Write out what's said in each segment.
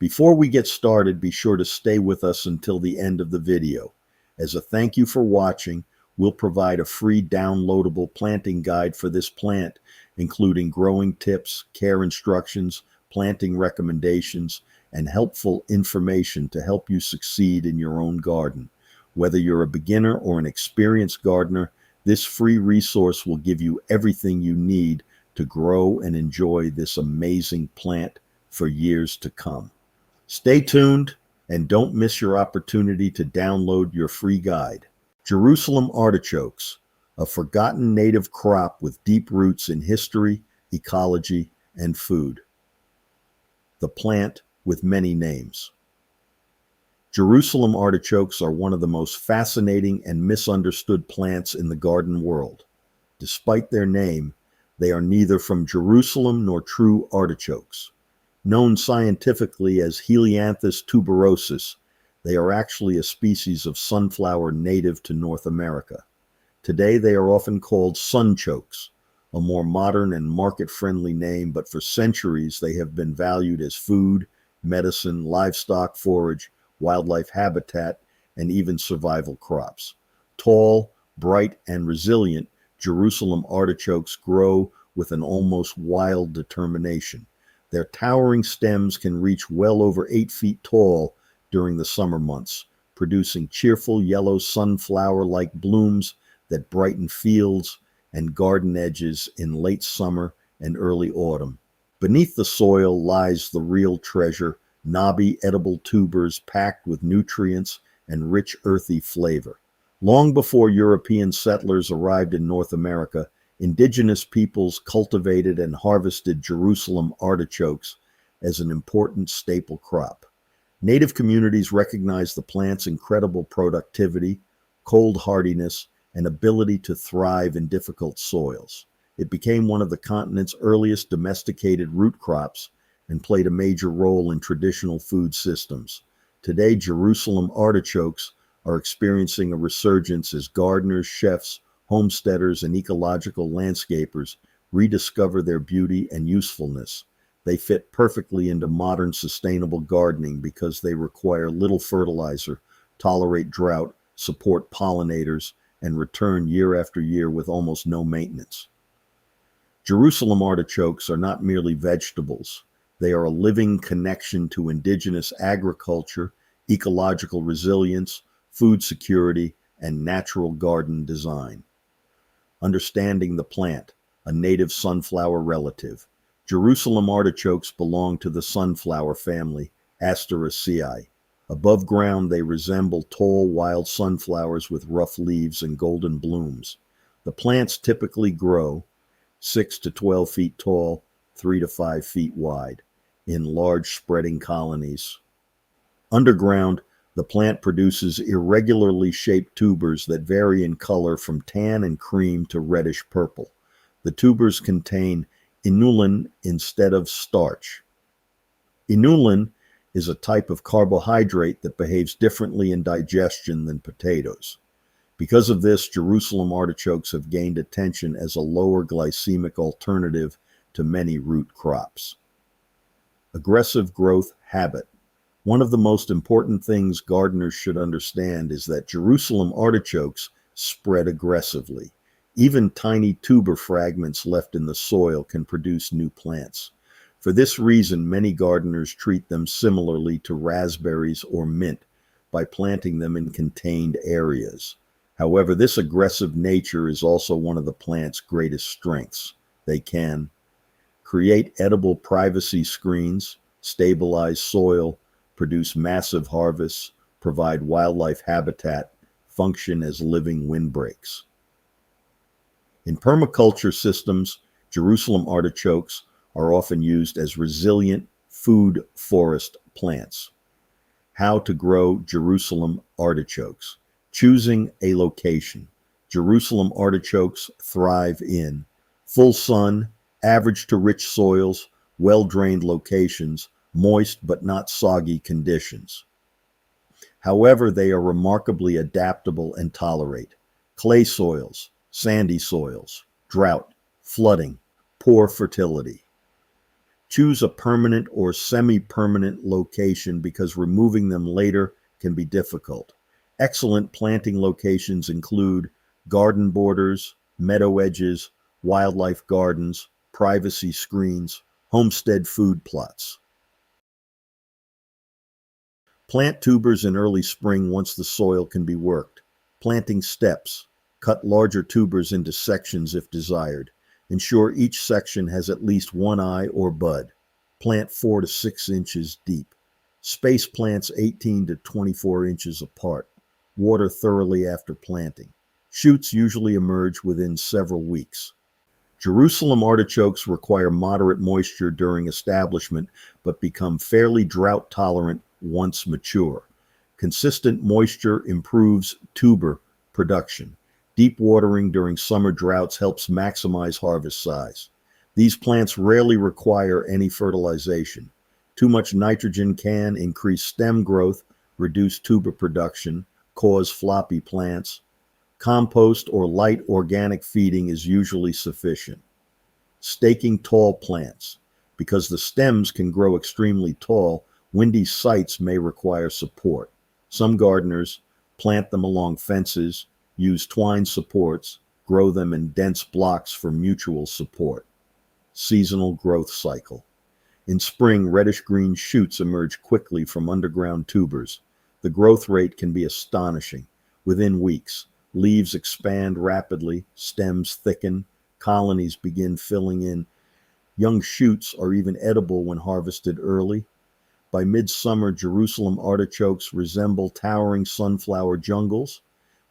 Before we get started, be sure to stay with us until the end of the video. As a thank you for watching, we'll provide a free downloadable planting guide for this plant, including growing tips, care instructions, planting recommendations, and helpful information to help you succeed in your own garden. Whether you're a beginner or an experienced gardener, this free resource will give you everything you need to grow and enjoy this amazing plant for years to come. Stay tuned and don't miss your opportunity to download your free guide. Jerusalem artichokes, a forgotten native crop with deep roots in history, ecology, and food. The plant with many names. Jerusalem artichokes are one of the most fascinating and misunderstood plants in the garden world. Despite their name, they are neither from Jerusalem nor true artichokes. Known scientifically as Helianthus tuberosus, they are actually a species of sunflower native to North America. Today they are often called sunchokes, a more modern and market-friendly name, but for centuries they have been valued as food, medicine, livestock forage, wildlife habitat, and even survival crops. Tall, bright, and resilient, Jerusalem artichokes grow with an almost wild determination. Their towering stems can reach well over 8 feet tall during the summer months, producing cheerful yellow sunflower-like blooms that brighten fields and garden edges in late summer and early autumn. Beneath the soil lies the real treasure, knobby edible tubers packed with nutrients and rich earthy flavor. Long before European settlers arrived in North America, indigenous peoples cultivated and harvested Jerusalem artichokes as an important staple crop. Native communities recognized the plant's incredible productivity, cold hardiness, and ability to thrive in difficult soils. It became one of the continent's earliest domesticated root crops and played a major role in traditional food systems. Today, Jerusalem artichokes are experiencing a resurgence as gardeners, chefs, homesteaders, and ecological landscapers rediscover their beauty and usefulness. They fit perfectly into modern sustainable gardening because they require little fertilizer, tolerate drought, support pollinators, and return year after year with almost no maintenance. Jerusalem artichokes are not merely vegetables. They are a living connection to indigenous agriculture, ecological resilience, food security, and natural garden design. Understanding the plant, a native sunflower relative. Jerusalem artichokes belong to the sunflower family, Asteraceae. Above ground, they resemble tall wild sunflowers with rough leaves and golden blooms. The plants typically grow 6 to 12 feet tall, 3 to 5 feet wide, in large spreading colonies. Underground, the plant produces irregularly shaped tubers that vary in color from tan and cream to reddish purple. The tubers contain inulin instead of starch. Inulin is a type of carbohydrate that behaves differently in digestion than potatoes. Because of this, Jerusalem artichokes have gained attention as a lower glycemic alternative to many root crops. Aggressive growth habit. One of the most important things gardeners should understand is that Jerusalem artichokes spread aggressively. Even tiny tuber fragments left in the soil can produce new plants. For this reason, many gardeners treat them similarly to raspberries or mint by planting them in contained areas. However, this aggressive nature is also one of the plant's greatest strengths. They can create edible privacy screens, stabilize soil, produce massive harvests, provide wildlife habitat, function as living windbreaks. In permaculture systems, Jerusalem artichokes are often used as resilient food forest plants. How to grow Jerusalem artichokes. Choosing a location. Jerusalem artichokes thrive in full sun, average to rich soils, well-drained locations, moist but not soggy conditions. However, they are remarkably adaptable and tolerate clay soils, sandy soils, drought, flooding, poor fertility. Choose a permanent or semi-permanent location because removing them later can be difficult. Excellent planting locations include garden borders, meadow edges, wildlife gardens, privacy screens, homestead food plots. Plant tubers in early spring once the soil can be worked. Planting steps. Cut larger tubers into sections if desired. Ensure each section has at least one eye or bud. Plant 4 to 6 inches deep. Space plants 18 to 24 inches apart. Water thoroughly after planting. Shoots usually emerge within several weeks. Jerusalem artichokes require moderate moisture during establishment, but become fairly drought tolerant once mature. Consistent moisture improves tuber production. Deep watering during summer droughts helps maximize harvest size. These plants rarely require any fertilization. Too much nitrogen can increase stem growth, reduce tuber production, cause floppy plants. Compost or light organic feeding is usually sufficient. Staking tall plants. Because the stems can grow extremely tall, windy sites may require support. Some gardeners plant them along fences, use twine supports, grow them in dense blocks for mutual support. Seasonal growth cycle. In spring, reddish-green shoots emerge quickly from underground tubers. The growth rate can be astonishing. Within weeks, leaves expand rapidly, stems thicken, colonies begin filling in. Young shoots are even edible when harvested early. By midsummer, Jerusalem artichokes resemble towering sunflower jungles.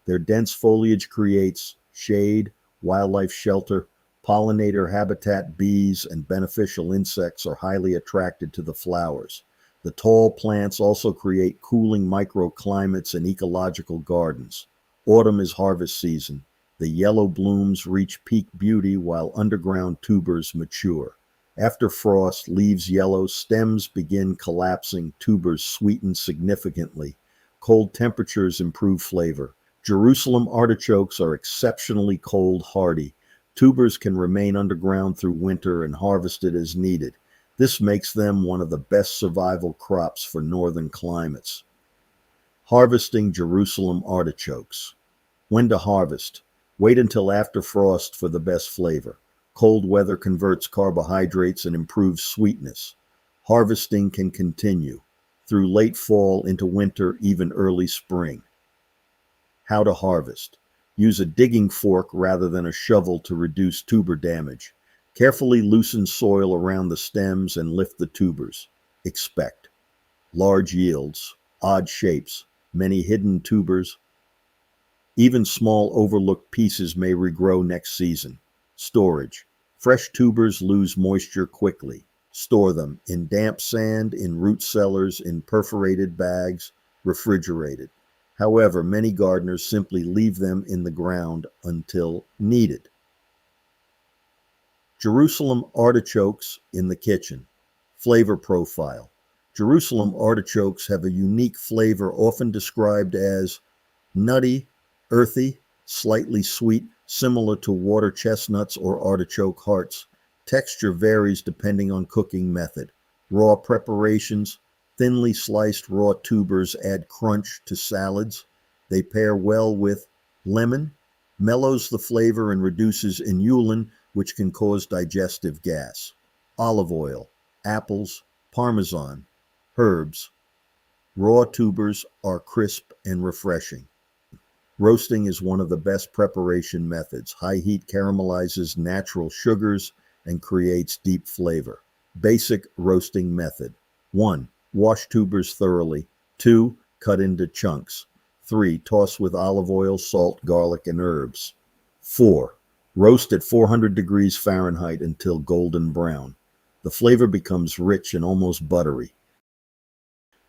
Their dense foliage creates shade, wildlife shelter, pollinator habitat. Bees and beneficial insects are highly attracted to the flowers. The tall plants also create cooling microclimates and ecological gardens. Autumn is harvest season. The yellow blooms reach peak beauty while underground tubers mature. After frost, leaves yellow, stems begin collapsing, tubers sweeten significantly. Cold temperatures improve flavor. Jerusalem artichokes are exceptionally cold hardy. Tubers can remain underground through winter and harvested as needed. This makes them one of the best survival crops for northern climates. Harvesting Jerusalem artichokes. When to harvest? Wait until after frost for the best flavor. Cold weather converts carbohydrates and improves sweetness. Harvesting can continue through late fall into winter, even early spring. How to harvest. Use a digging fork rather than a shovel to reduce tuber damage. Carefully loosen soil around the stems and lift the tubers. Expect large yields, odd shapes, many hidden tubers. Even small overlooked pieces may regrow next season. Storage. Fresh tubers lose moisture quickly. Store them in damp sand, in root cellars, in perforated bags, refrigerated. However, many gardeners simply leave them in the ground until needed. Jerusalem artichokes in the kitchen. Flavor profile. Jerusalem artichokes have a unique flavor often described as nutty, earthy, slightly sweet, similar to water chestnuts or artichoke hearts. Texture varies depending on cooking method. Raw preparations. Thinly sliced raw tubers add crunch to salads. They pair well with lemon, mellows the flavor and reduces inulin, which can cause digestive gas. Olive oil, apples, parmesan, herbs. Raw tubers are crisp and refreshing. Roasting is one of the best preparation methods. High heat caramelizes natural sugars and creates deep flavor. Basic roasting method. 1. Wash tubers thoroughly. 2. Cut into chunks. 3. Toss with olive oil, salt, garlic, and herbs. 4. Roast at 400 degrees Fahrenheit until golden brown. The flavor becomes rich and almost buttery.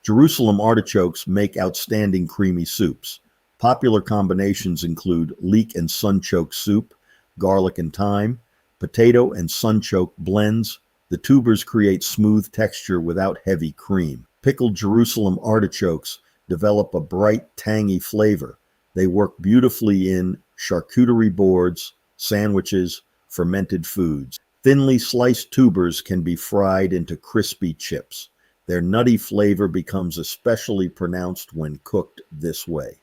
Jerusalem artichokes make outstanding creamy soups. Popular combinations include leek and sunchoke soup, garlic and thyme, potato and sunchoke blends. The tubers create smooth texture without heavy cream. Pickled Jerusalem artichokes develop a bright, tangy flavor. They work beautifully in charcuterie boards, sandwiches, fermented foods. Thinly sliced tubers can be fried into crispy chips. Their nutty flavor becomes especially pronounced when cooked this way.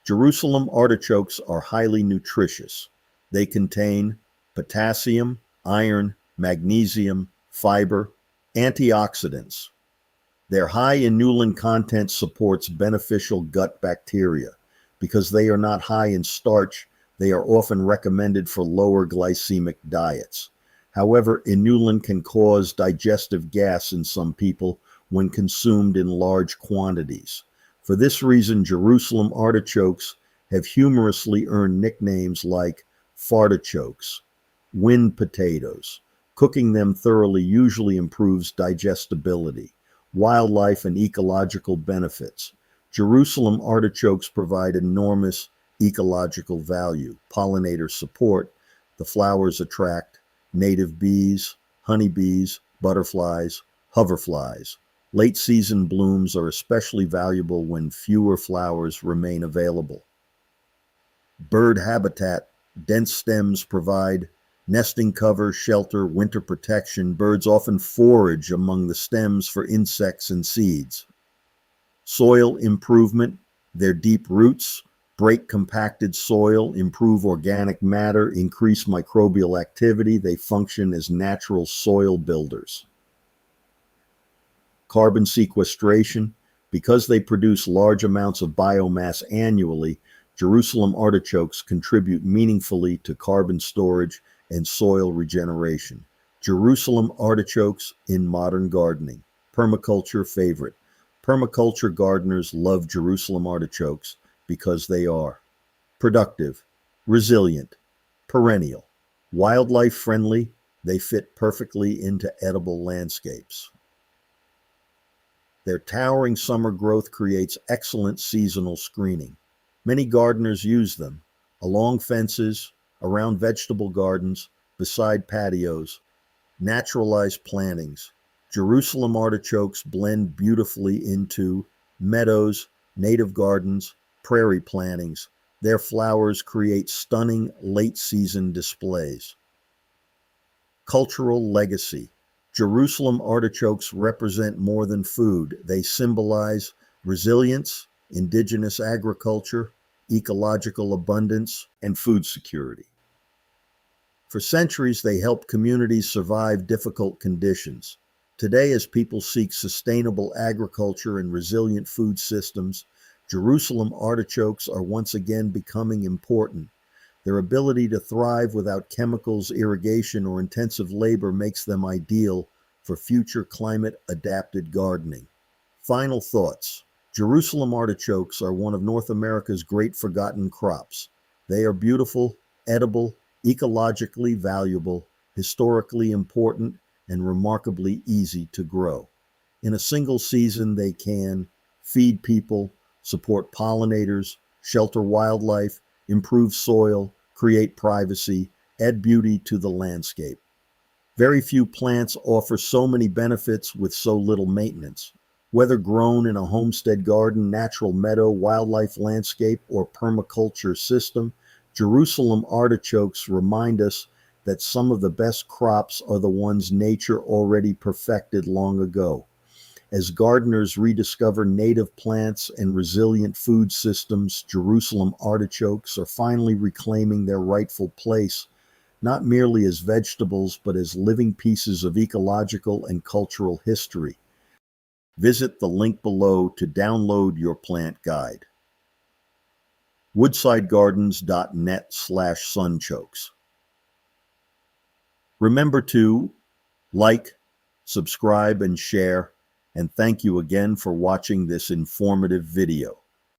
Jerusalem artichokes are highly nutritious. They contain potassium, iron, magnesium, fiber, antioxidants. Their high inulin content supports beneficial gut bacteria. Because they are not high in starch, they are often recommended for lower glycemic diets. However, inulin can cause digestive gas in some people when consumed in large quantities. For this reason, Jerusalem artichokes have humorously earned nicknames like fartichokes, wind potatoes. Cooking them thoroughly usually improves digestibility, wildlife, and ecological benefits. Jerusalem artichokes provide enormous ecological value. Pollinator support, the flowers attract native bees, honeybees, butterflies, hoverflies. Late season blooms are especially valuable when fewer flowers remain available. Bird habitat, dense stems provide nesting cover, shelter, winter protection. Birds often forage among the stems for insects and seeds. Soil improvement, their deep roots break compacted soil, improve organic matter, increase microbial activity. They function as natural soil builders. Carbon sequestration, because they produce large amounts of biomass annually, Jerusalem artichokes contribute meaningfully to carbon storage and soil regeneration. Jerusalem artichokes in modern gardening. Permaculture favorite. Permaculture gardeners love Jerusalem artichokes because they are productive, resilient, perennial, wildlife friendly. They fit perfectly into edible landscapes. Their towering summer growth creates excellent seasonal screening. Many gardeners use them along fences, around vegetable gardens, beside patios, naturalized plantings. Jerusalem artichokes blend beautifully into meadows, native gardens, prairie plantings. Their flowers create stunning late-season displays. Cultural legacy. Jerusalem artichokes represent more than food. They symbolize resilience, indigenous agriculture, ecological abundance, and food security. For centuries, they helped communities survive difficult conditions. Today, as people seek sustainable agriculture and resilient food systems, Jerusalem artichokes are once again becoming important. Their ability to thrive without chemicals, irrigation, or intensive labor makes them ideal for future climate-adapted gardening. Final thoughts. Jerusalem artichokes are one of North America's great forgotten crops. They are beautiful, edible, ecologically valuable, historically important, and remarkably easy to grow. In a single season, they can feed people, support pollinators, shelter wildlife, improve soil, create privacy, add beauty to the landscape. Very few plants offer so many benefits with so little maintenance. Whether grown in a homestead garden, natural meadow, wildlife landscape, or permaculture system, Jerusalem artichokes remind us that some of the best crops are the ones nature already perfected long ago. As gardeners rediscover native plants and resilient food systems, Jerusalem artichokes are finally reclaiming their rightful place, not merely as vegetables, but as living pieces of ecological and cultural history. Visit the link below to download your plant guide. woodsidegardens.net/sunchokes. Remember to like, subscribe, and share, and thank you again for watching this informative video.